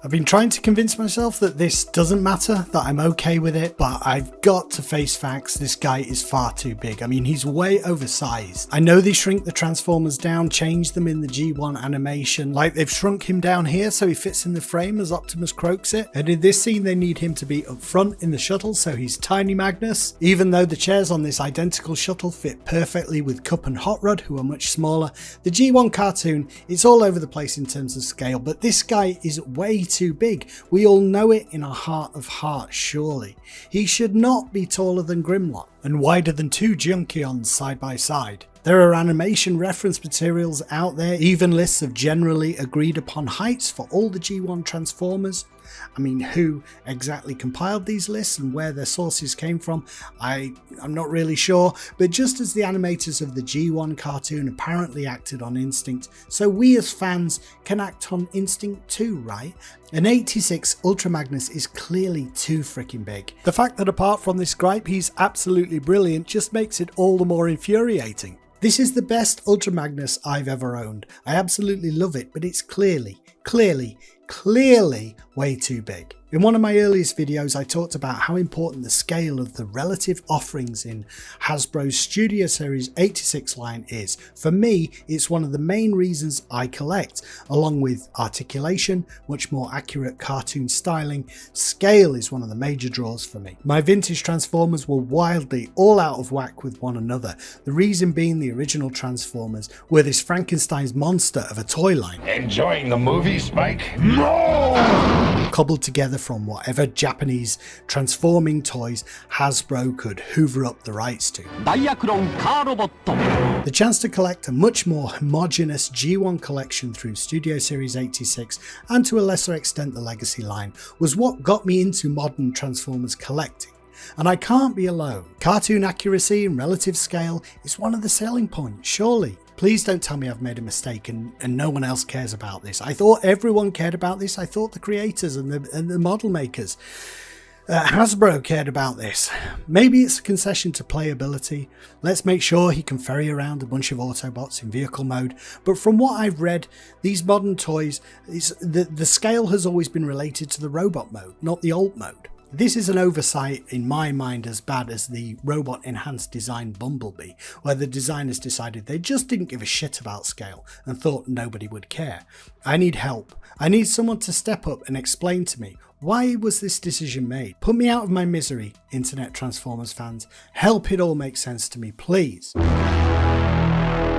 I've been trying to convince myself that this doesn't matter, that I'm okay with it, but I've got to face facts. This guy is far too big. I mean, he's way oversized. I know they shrink the Transformers down, change them in the G1 animation, like they've shrunk him down here so he fits in the frame as Optimus croaks it, and in this scene they need him to be up front in the shuttle, so he's tiny Magnus, even though the chairs on this identical shuttle fit perfectly with Cup and Hot Rod, who are much smaller. The G1 cartoon, it's all over the place in terms of scale, but this guy is way too big. We all know it in our heart of hearts, surely. He should not be taller than Grimlock and wider than two Junkions side by side. There are animation reference materials out there, even lists of generally agreed upon heights for all the G1 Transformers. I mean, who exactly compiled these lists and where their sources came from, I'm not really sure, but just as the animators of the G1 cartoon apparently acted on instinct, so we as fans can act on instinct too, right? An 86 Ultra Magnus is clearly too freaking big. The fact that apart from this gripe he's absolutely brilliant just makes it all the more infuriating. This is the best Ultra Magnus I've ever owned. I absolutely love it, but it's clearly way too big. In one of my earliest videos I talked about how important the scale of the relative offerings in Hasbro's Studio Series 86 line is. For me, it's one of the main reasons I collect. Along with articulation, much more accurate cartoon styling, scale is one of the major draws for me. My vintage Transformers were wildly all out of whack with one another, the reason being the original Transformers were this Frankenstein's monster of a toy line. Enjoying the movie, Spike? No! Cobbled together from whatever Japanese transforming toys Hasbro could hoover up the rights to. The chance to collect a much more homogeneous G1 collection through Studio Series 86 and to a lesser extent the Legacy line was what got me into modern Transformers collecting. And I can't be alone. Cartoon accuracy and relative scale is one of the selling points, surely. Please don't tell me I've made a mistake and no one else cares about this. I thought everyone cared about this. I thought the creators and the model makers. Hasbro cared about this. Maybe it's a concession to playability. Let's make sure he can ferry around a bunch of Autobots in vehicle mode. But from what I've read, these modern toys, the scale has always been related to the robot mode, not the alt mode. This is an oversight in my mind as bad as the robot enhanced design Bumblebee, where the designers decided they just didn't give a shit about scale and thought nobody would care. I need help. I need someone to step up and explain to me, why was this decision made? Put me out of my misery, Internet Transformers fans. Help it all make sense to me, please.